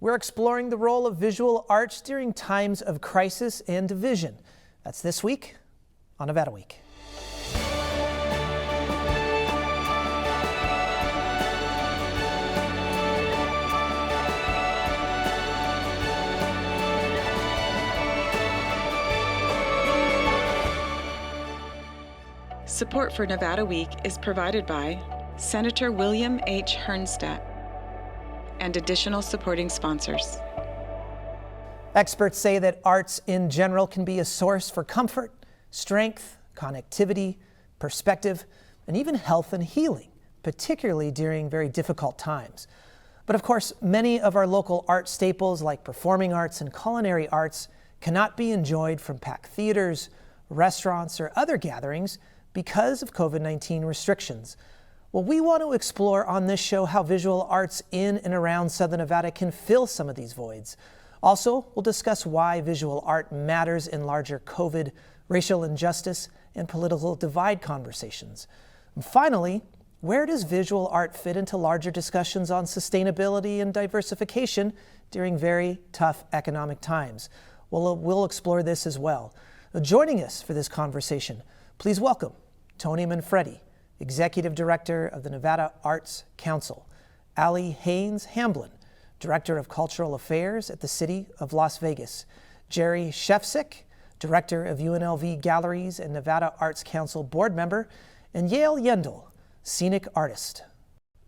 We're exploring the role of visual arts during times of crisis and division. That's this week on Nevada Week. Support for Nevada Week is provided by Senator William H. Hernstat and additional supporting sponsors. Experts say that arts in general can be a source for comfort, strength, connectivity, perspective, and even health and healing, particularly during very difficult times. But of course, many of our local art staples like performing arts and culinary arts cannot be enjoyed from packed theaters, restaurants, or other gatherings because of COVID-19 restrictions. Well, we want to explore on this show how visual arts in and around Southern Nevada can fill some of these voids. Also, we'll discuss why visual art matters in larger COVID, racial injustice, and political divide conversations. And finally, where does visual art fit into larger discussions on sustainability and diversification during very tough economic times? Well, we'll explore this as well. Joining us for this conversation, please welcome Tony Manfredi, Executive Director of the Nevada Arts Council, Ali Haynes-Hamblin, Director of Cultural Affairs at the City of Las Vegas, Jerry Shefsick, Director of UNLV Galleries and Nevada Arts Council Board Member, and Yale Yendel, Scenic Artist.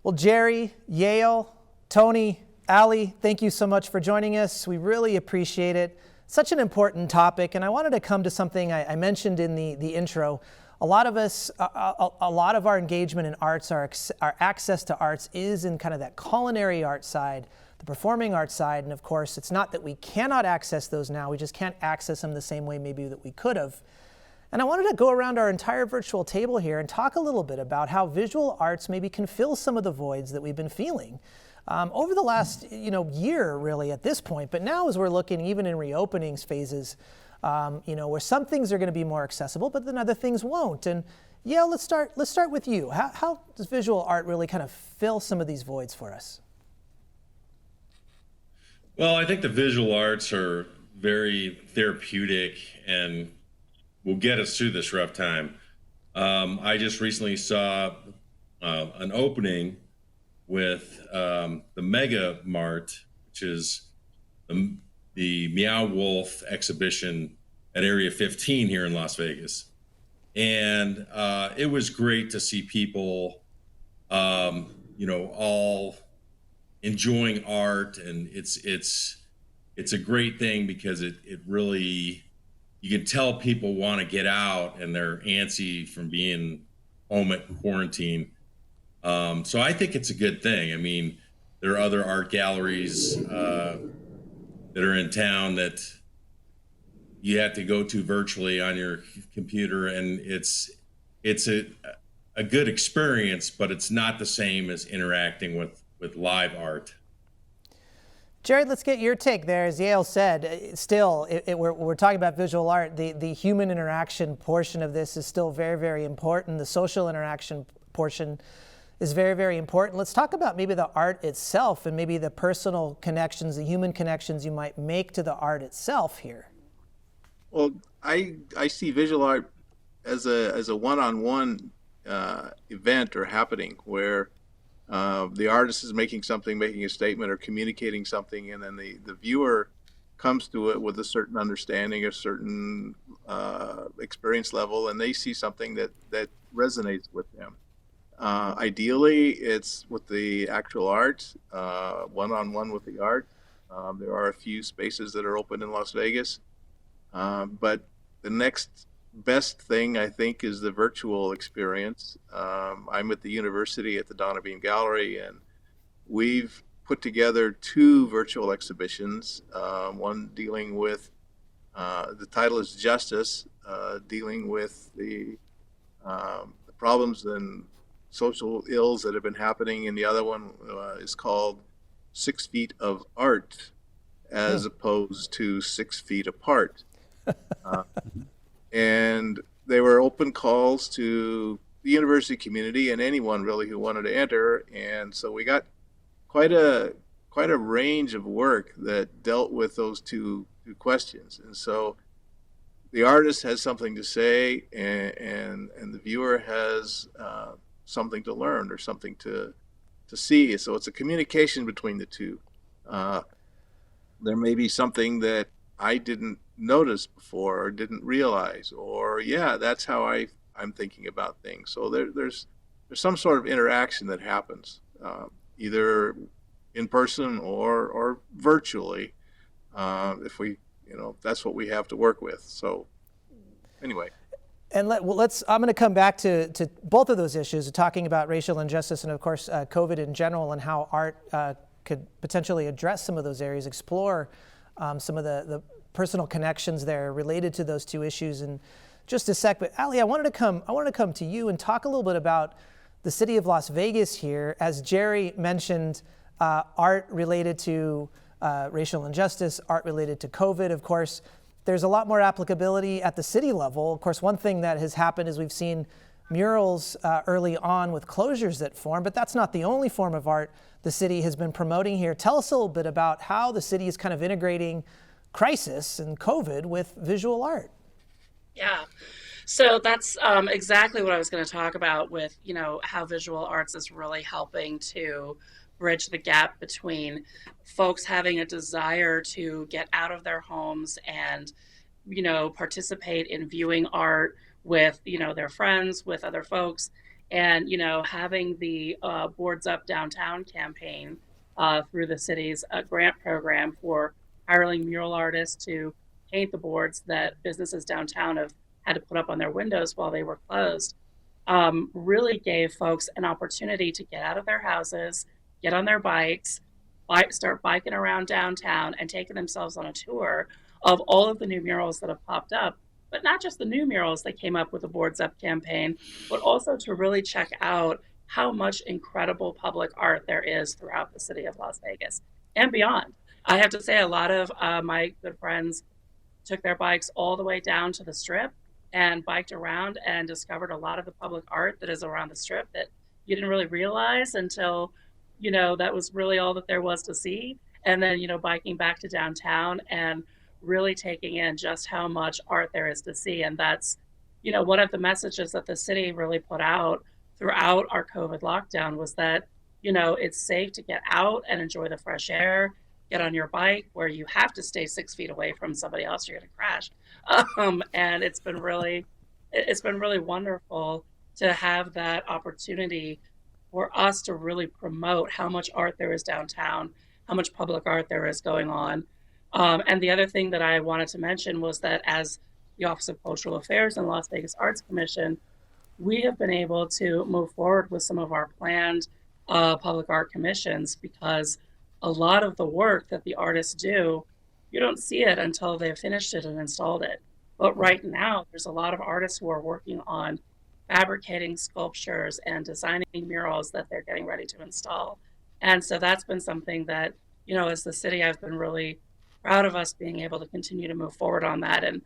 Well, Jerry, Yale, Tony, Ali, thank you so much for joining us. We really appreciate it. Such an important topic, and I wanted to come to something I mentioned in the intro. A lot of us, a lot of our engagement in arts, our access to arts is in kind of that culinary art side, the performing arts side, and of course, it's not that we cannot access those now, we just can't access them the same way maybe that we could have. And I wanted to go around our entire virtual table here and talk a little bit about how visual arts maybe can fill some of the voids that we've been feeling over the last year really at this point, but now as we're looking even in reopenings phases, where some things are going to be more accessible, but then other things won't. And yeah, let's start with you. How does visual art really kind of fill some of these voids for us? Well, I think the visual arts are very therapeutic and will get us through this rough time. I just recently saw an opening with the Mega Mart, which is the Meow Wolf exhibition at Area 15 here in Las Vegas. And it was great to see people, all enjoying art. And it's a great thing because it really, you can tell people want to get out and they're antsy from being home at quarantine. So I think it's a good thing. I mean, there are other art galleries that are in town that you have to go to virtually on your computer, and it's a good experience, but it's not the same as interacting with live art. Jared, let's get your take there. As Yale said, still, we're talking about visual art. The human interaction portion of this is still very, very important. The social interaction portion is very, very important. Let's talk about maybe the art itself and maybe the personal connections, the human connections you might make to the art itself here. Well, I see visual art as a one-on-one event or happening where the artist is making a statement or communicating something, and then the viewer comes to it with a certain understanding, a certain experience level, and they see something that resonates with them. Ideally, it's with the actual art, one-on-one with the art. There are a few spaces that are open in Las Vegas, but the next best thing, I think, is the virtual experience. I'm at the university at the Donna Beam Gallery, and we've put together 2 virtual exhibitions, one dealing with, the title is Justice, dealing with the problems and social ills that have been happening, and the other one is called 6 Feet of Art, as opposed to 6 feet apart. And they were open calls to the university community and anyone really who wanted to enter, and so we got quite a quite a range of work that dealt with those two questions. And so the artist has something to say, and the viewer has something to learn or something to see. So it's a communication between the two. There may be something that I didn't notice before or didn't realize, or yeah, that's how I'm thinking about things. So there's some sort of interaction that happens, either in person or virtually, if we, that's what we have to work with. So anyway. And I'm going to come back to both of those issues, talking about racial injustice and, of course, COVID in general, and how art could potentially address some of those areas, explore some of the personal connections there related to those two issues in just a sec. But Ali, I wanted to come to you and talk a little bit about the city of Las Vegas here. As Jerry mentioned, art related to racial injustice, art related to COVID, of course. There's a lot more applicability at the city level. Of course, one thing that has happened is we've seen murals early on with closures that form, but that's not the only form of art the city has been promoting here. Tell us a little bit about how the city is kind of integrating crisis and COVID with visual art. Yeah, so that's exactly what I was going to talk about with, how visual arts is really helping to bridge the gap between folks having a desire to get out of their homes and, participate in viewing art with, their friends, with other folks, and, having the Boards Up Downtown campaign through the city's grant program for hiring mural artists to paint the boards that businesses downtown have had to put up on their windows while they were closed, really gave folks an opportunity to get out of their houses, get on their bikes, start biking around downtown and taking themselves on a tour of all of the new murals that have popped up, but not just the new murals that came up with the Boards Up campaign, but also to really check out how much incredible public art there is throughout the city of Las Vegas and beyond. I have to say a lot of my good friends took their bikes all the way down to the Strip and biked around and discovered a lot of the public art that is around the Strip that you didn't really realize until that was really all that there was to see. And then, biking back to downtown and really taking in just how much art there is to see. And that's, one of the messages that the city really put out throughout our COVID lockdown was that, it's safe to get out and enjoy the fresh air, get on your bike where you have to stay 6 feet away from somebody else, you're going to crash. And it's been really wonderful to have that opportunity for us to really promote how much art there is downtown, how much public art there is going on. And the other thing that I wanted to mention was that as the Office of Cultural Affairs and Las Vegas Arts Commission, we have been able to move forward with some of our planned public art commissions, because a lot of the work that the artists do, you don't see it until they've finished it and installed it. But right now, there's a lot of artists who are working on fabricating sculptures and designing murals that they're getting ready to install. And so that's been something that, as the city, I've been really proud of us being able to continue to move forward on that and,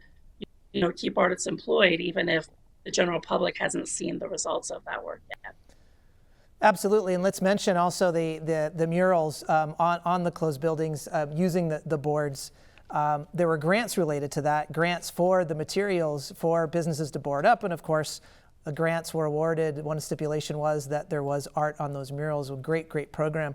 keep artists employed, even if the general public hasn't seen the results of that work yet. Absolutely, and let's mention also the murals on the closed buildings using the boards. There were grants related to that, grants for the materials for businesses to board up, and of course, the grants were awarded. One stipulation was that there was art on those murals. A great program.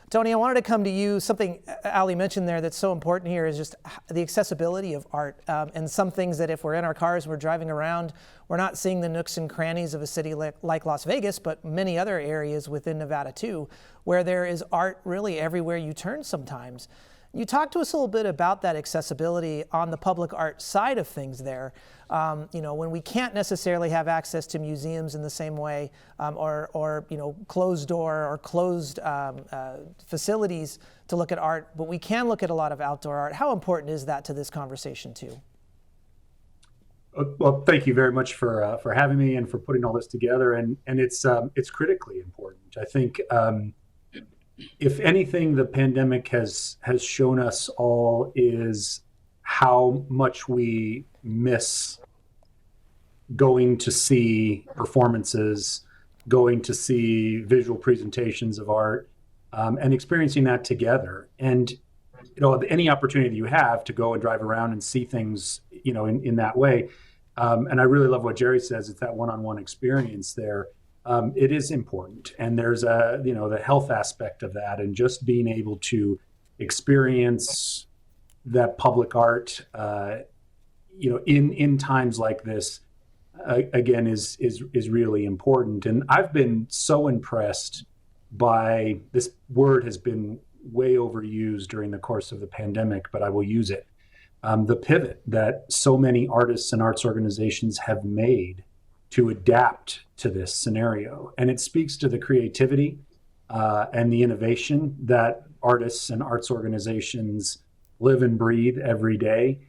Tony, I wanted to come to you. Something Ali mentioned there that's so important here is just the accessibility of art, and some things that if we're in our cars, we're driving around, we're not seeing the nooks and crannies of a city like Las Vegas, but many other areas within Nevada too, where there is art really everywhere you turn sometimes. You talked to us a little bit about that accessibility on the public art side of things there. When we can't necessarily have access to museums in the same way, or closed door or closed facilities to look at art, but we can look at a lot of outdoor art. How important is that to this conversation too? Well, thank you very much for having me and for putting all this together. And it's critically important. I think if anything, the pandemic has shown us all is how much we miss going to see performances, going to see visual presentations of art, and experiencing that together. And any opportunity that you have to go and drive around and see things, in that way. And I really love what Jerry says. It's that one-on-one experience there. It is important. And there's the health aspect of that, and just being able to experience that public art, in times like this, again, is really important. And I've been so impressed by, this word has been way overused during the course of the pandemic, but I will use it. The pivot that so many artists and arts organizations have made to adapt to this scenario. And it speaks to the creativity and the innovation that artists and arts organizations live and breathe every day,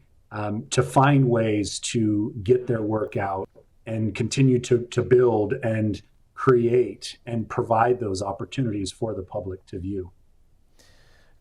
to find ways to get their work out and continue to build and create and provide those opportunities for the public to view.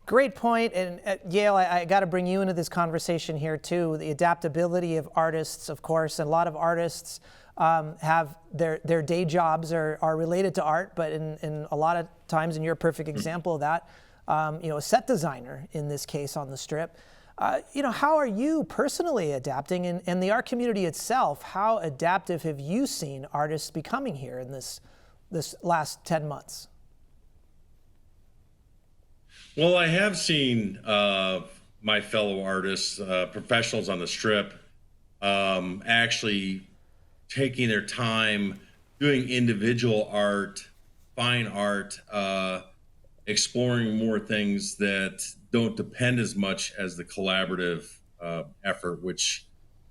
Great point. And at Yale, I got to bring you into this conversation here too. The adaptability of artists, of course, and a lot of artists have their day jobs are related to art, but in a lot of times, and you're a perfect example of that, a set designer in this case on the Strip. How are you personally adapting, and the art community itself, how adaptive have you seen artists becoming here in this last 10 months? Well, I have seen my fellow artists, professionals on the Strip, actually taking their time doing individual art, fine art, exploring more things that don't depend as much as the collaborative effort, which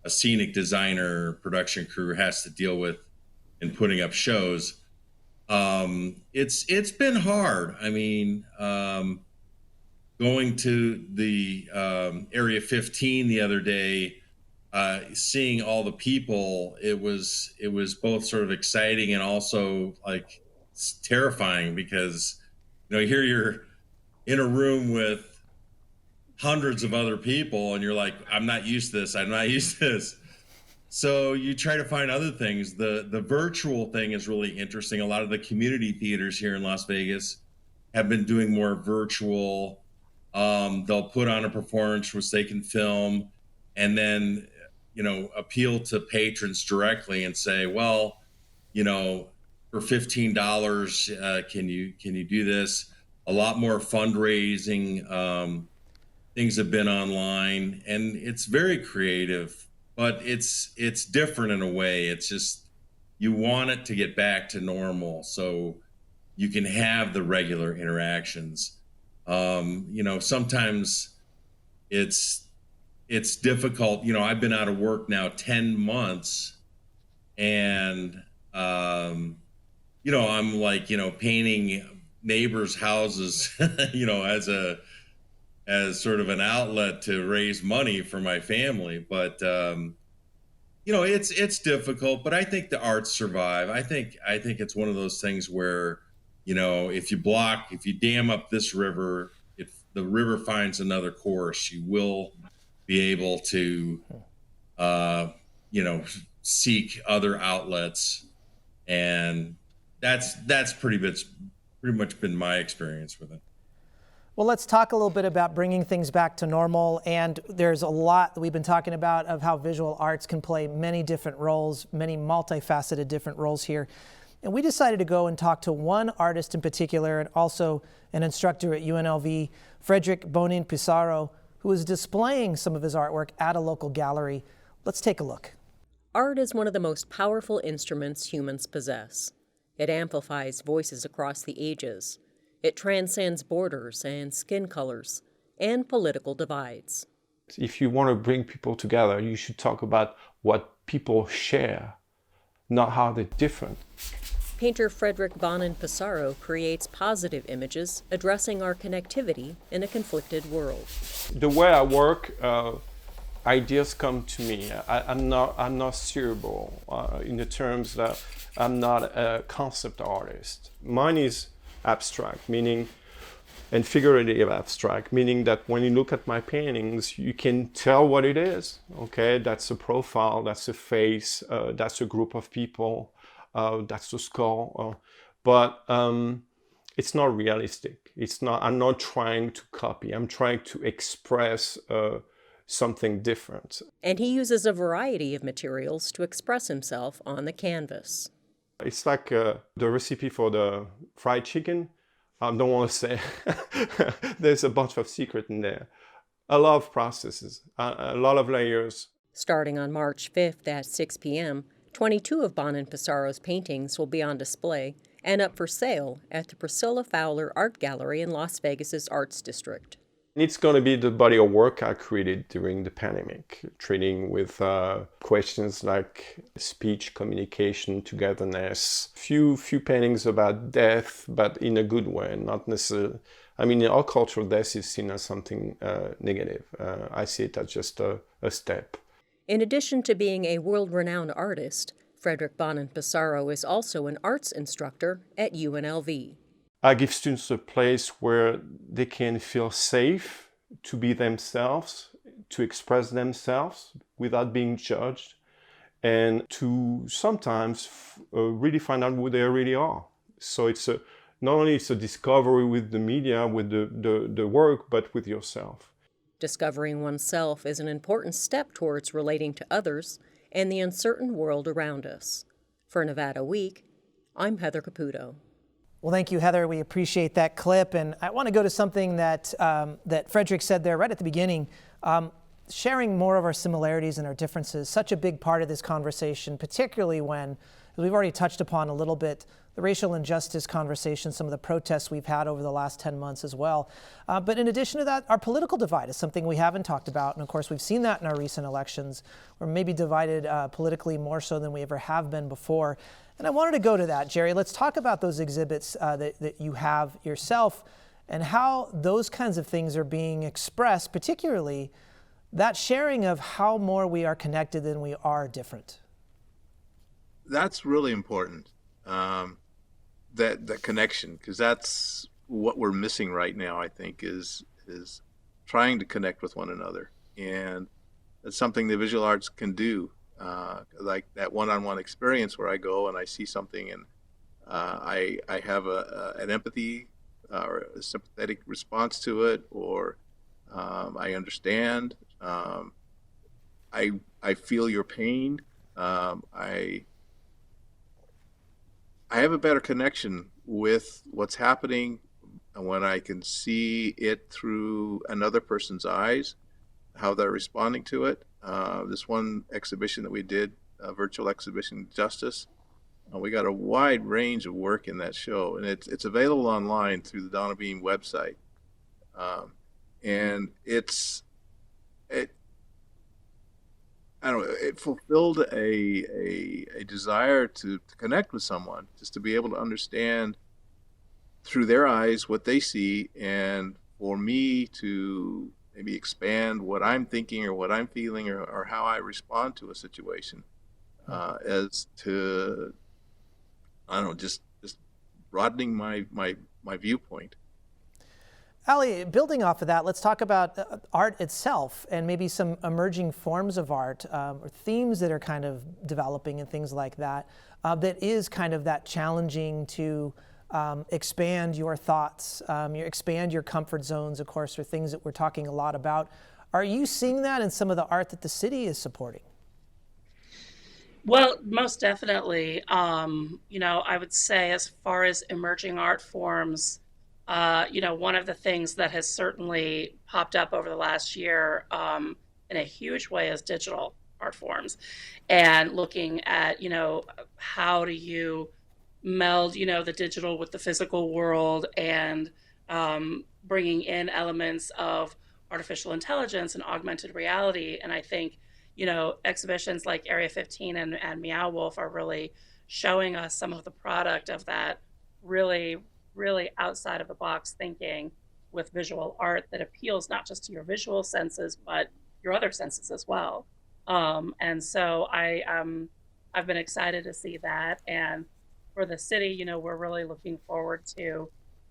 a scenic designer production crew has to deal with in putting up shows. It's been hard. I mean, going to the Area 15 the other day, seeing all the people, it was both sort of exciting and also like terrifying, because here you're in a room with hundreds of other people and you're like, I'm not used to this. So you try to find other things. The virtual thing is really interesting. A lot of the community theaters here in Las Vegas have been doing more virtual. They'll put on a performance which they can film, and then appeal to patrons directly and say, well, for $15, can you do this? A lot more fundraising things have been online, and it's very creative, but it's different in a way. It's just, you want it to get back to normal so you can have the regular interactions. Sometimes it's difficult. I've been out of work now 10 months, and I'm like, painting neighbors' houses, as sort of an outlet to raise money for my family. But it's difficult, but I think the arts survive. I think it's one of those things where, if you dam up this river, if the river finds another course, you will be able to, seek other outlets. And that's pretty much been my experience with it. Well, let's talk a little bit about bringing things back to normal. And there's a lot that we've been talking about of how visual arts can play many different roles, many multifaceted different roles here. And we decided to go and talk to one artist in particular, and also an instructor at UNLV, Frederick Bonin-Pissarro, who is displaying some of his artwork at a local gallery. Let's take a look. Art is one of the most powerful instruments humans possess. It amplifies voices across the ages. It transcends borders and skin colors and political divides. If you want to bring people together, you should talk about what people share, not how they're different. Painter Frederick Bonin-Pissarro creates positive images addressing our connectivity in a conflicted world. The way I work, ideas come to me. I'm not cerebral in the terms that I'm not a concept artist. Mine is abstract, meaning, and figurative abstract, meaning that when you look at my paintings, you can tell what it is. Okay, that's a profile, that's a face, that's a group of people, that's a skull. But it's not realistic. It's not. I'm not trying to copy. I'm trying to express something different. And he uses a variety of materials to express himself on the canvas. It's like the recipe for the fried chicken. I don't want to say. There's a bunch of secret in there. A lot of processes, a lot of layers. Starting on March 5th at 6 p.m., 22 of Bonin-Pissarro's paintings will be on display and up for sale at the Priscilla Fowler Art Gallery in Las Vegas's Arts District. It's going to be the body of work I created during the pandemic, treating with questions like speech, communication, togetherness. Few paintings about death, but in a good way, not necessarily. I mean, in our culture, death is seen as something negative. I see it as just a step. In addition to being a world-renowned artist, Frederick Bonin-Pissarro is also an arts instructor at UNLV. I give students a place where they can feel safe to be themselves, to express themselves without being judged, and to sometimes really find out who they really are. So it's not only it's a discovery with the media, with the work, but with yourself. Discovering oneself is an important step towards relating to others and the uncertain world around us. For Nevada Week, I'm Heather Caputo. Well, thank you, Heather. We appreciate that clip. And I want to go to something that Frederick said there right at the beginning. Sharing more of our similarities and our differences, such a big part of this conversation, particularly when, as we've already touched upon a little bit, the racial injustice conversation, some of the protests we've had over the last 10 months as well. But in addition to that, our political divide is something we haven't talked about. And of course, we've seen that in our recent elections. We're maybe divided politically more so than we ever have been before. And I wanted to go to that, Jerry. Let's talk about those exhibits that you have yourself and how those kinds of things are being expressed, particularly that sharing of how more we are connected than we are different. That's really important, that connection, because that's what we're missing right now, I think, is trying to connect with one another. And that's something the visual arts can do, like that one-on-one experience where I go and I see something and I have an empathy or a sympathetic response to it, or I understand. I feel your pain. I have a better connection with what's happening when I can see it through another person's eyes, how they're responding to it. This one exhibition that we did, a virtual exhibition, Justice, we got a wide range of work in that show, and it's available online through the Donna Beam website. And I don't know, it fulfilled a desire to connect with someone, just to be able to understand through their eyes what they see, and for me to maybe expand what I'm thinking or what I'm feeling or how I respond to a situation, as to, I don't know, just broadening my viewpoint. Ali, building off of that, let's talk about art itself and maybe some emerging forms of art or themes that are kind of developing and things like that, that is kind of that challenging to expand your thoughts, expand your comfort zones, of course, are things that we're talking a lot about. Are you seeing that in some of the art that the city is supporting? Well, most definitely. I would say as far as emerging art forms, one of the things that has certainly popped up over the last year in a huge way is digital art forms, and looking at, how do you meld, the digital with the physical world, and bringing in elements of artificial intelligence and augmented reality. And I think, exhibitions like Area 15 and Meow Wolf are really showing us some of the product of that really outside of the box thinking with visual art that appeals not just to your visual senses, but your other senses as well. And so I've been excited to see that. And for the city, we're really looking forward to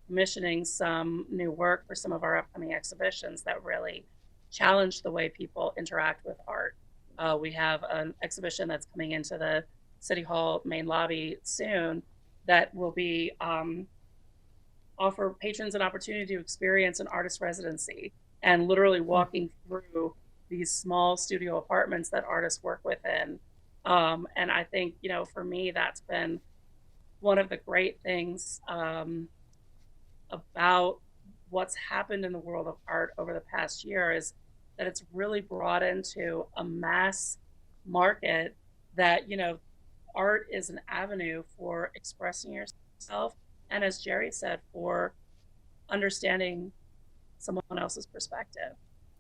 commissioning some new work for some of our upcoming exhibitions that really challenge the way people interact with art. We have an exhibition that's coming into the City Hall main lobby soon that will be offer patrons an opportunity to experience an artist residency and literally walking through these small studio apartments that artists work within. And I think, for me, that's been one of the great things about what's happened in the world of art over the past year is that it's really brought into a mass market that, art is an avenue for expressing yourself. And as Jerry said, for understanding someone else's perspective.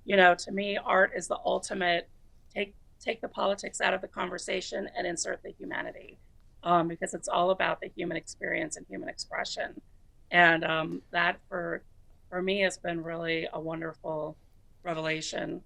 To me, art is the ultimate take the politics out of the conversation and insert the humanity, because it's all about the human experience and human expression. And that for me has been really a wonderful revelation.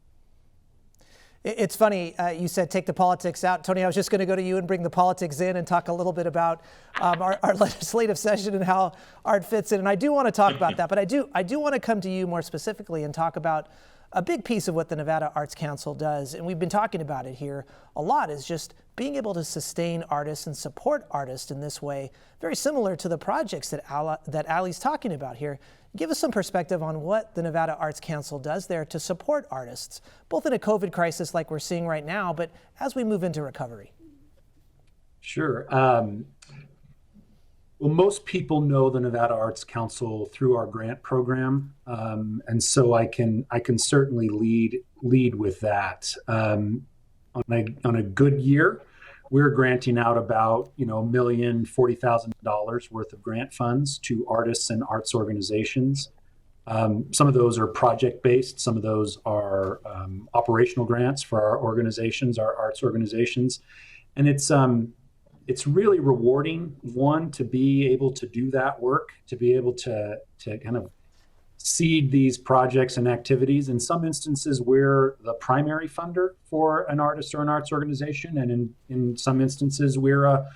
It's funny, you said take the politics out. Tony, I was just going to go to you and bring the politics in and talk a little bit about our legislative session and how art fits in. And I do want to talk about that, but I do want to come to you more specifically and talk about a big piece of what the Nevada Arts Council does, and we've been talking about it here a lot, is just being able to sustain artists and support artists in this way, very similar to the projects that Allie's talking about here. Give us some perspective on what the Nevada Arts Council does there to support artists, both in a COVID crisis like we're seeing right now, but as we move into recovery. Sure. Well, most people know the Nevada Arts Council through our grant program, and so I can certainly lead with that. On a good year, we're granting out about $1,040,000 worth of grant funds to artists and arts organizations. Some of those are project based, some of those are operational grants for our organizations, our arts organizations, and it's really rewarding, one, to be able to do that work, to be able to kind of seed these projects and activities. In some instances, we're the primary funder for an artist or an arts organization, and in some instances, we're a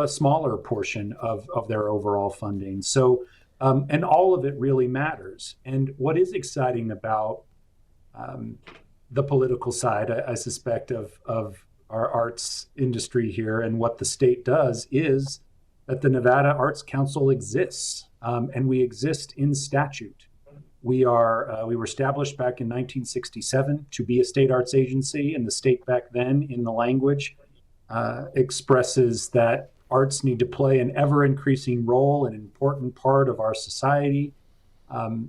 smaller portion of their overall funding. So, and all of it really matters. And what is exciting about the political side, I suspect, of our arts industry here and what the state does is that the Nevada Arts Council exists, and we exist in statute. We were established back in 1967 to be a state arts agency, and the state back then in the language expresses that arts need to play an ever-increasing role, an important part of our society.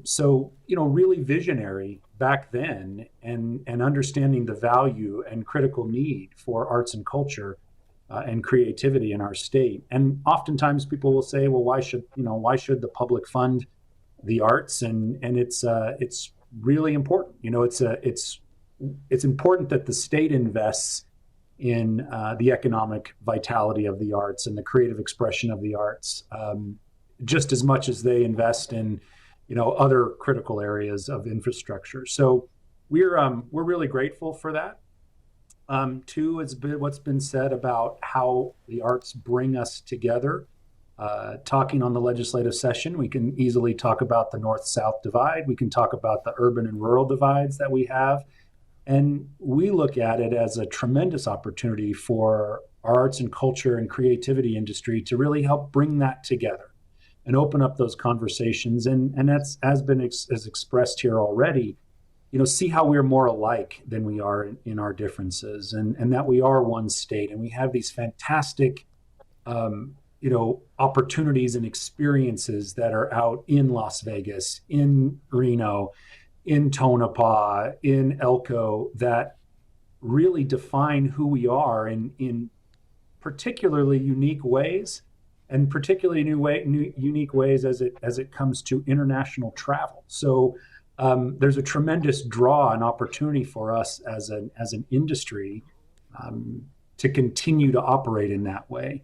So, really visionary back then, and understanding the value and critical need for arts and culture and creativity in our state. And oftentimes people will say, well, why should the public fund the arts? And it's really important. It's important that the state invests in the economic vitality of the arts and the creative expression of the arts, just as much as they invest in other critical areas of infrastructure. So we're really grateful for that. Two, it's been what's been said about how the arts bring us together. Talking on the legislative session, we can easily talk about the North-South divide. We can talk about the urban and rural divides that we have. And we look at it as a tremendous opportunity for our arts and culture and creativity industry to really help bring that together and open up those conversations. And that's has been as expressed here already, see how we're more alike than we are in our differences, and that we are one state, and we have these fantastic, opportunities and experiences that are out in Las Vegas, in Reno, in Tonopah, in Elko, that really define who we are in particularly unique ways, and particularly unique ways as it comes to international travel. So there's a tremendous draw and opportunity for us as an industry to continue to operate in that way.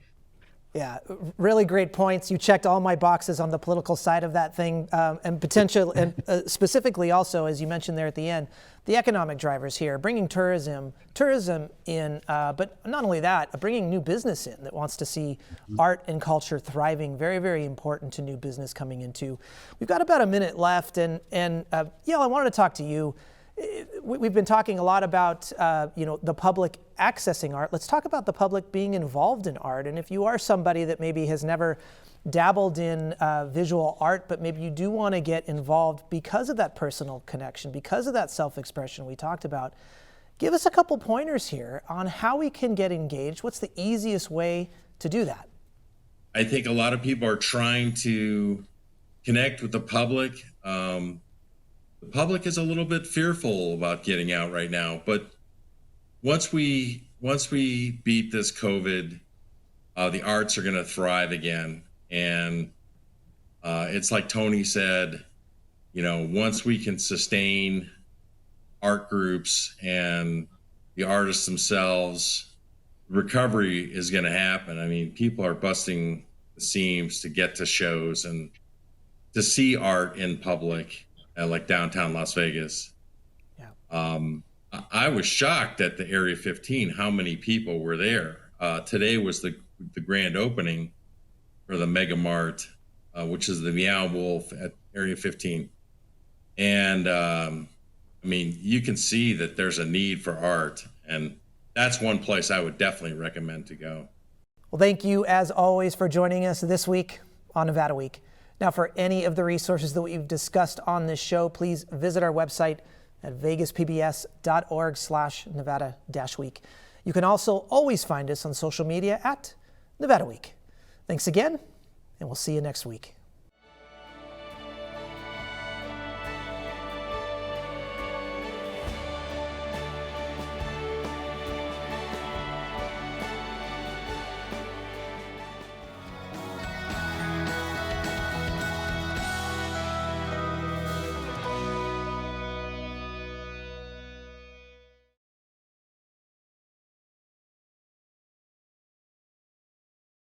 Yeah, really great points. You checked all my boxes on the political side of that thing, and potential, and specifically also, as you mentioned there at the end, the economic drivers here, bringing tourism in, but not only that, bringing new business in that wants to see art and culture thriving. Very, very important to new business coming into. We've got about a minute left, and Yale, I wanted to talk to you. we've been talking a lot about, the public accessing art. Let's talk about the public being involved in art. And if you are somebody that maybe has never dabbled in visual art, but maybe you do want to get involved because of that personal connection, because of that self-expression we talked about, give us a couple pointers here on how we can get engaged. What's the easiest way to do that? I think a lot of people are trying to connect with the public. The public is a little bit fearful about getting out right now, but once we beat this COVID, the arts are going to thrive again. And it's like Tony said, once we can sustain art groups and the artists themselves, recovery is going to happen. I mean, people are busting the seams to get to shows and to see art in public, like downtown Las Vegas. Yeah. I was shocked at the Area 15, how many people were there. Today was the grand opening for the Mega Mart, which is the Meow Wolf at Area 15. And you can see that there's a need for art, and that's one place I would definitely recommend to go. Well, thank you as always for joining us this week on Nevada Week. Now, for any of the resources that we've discussed on this show, please visit our website at vegaspbs.org/Nevada-Week. You can also always find us on social media at Nevada Week. Thanks again, and we'll see you next week.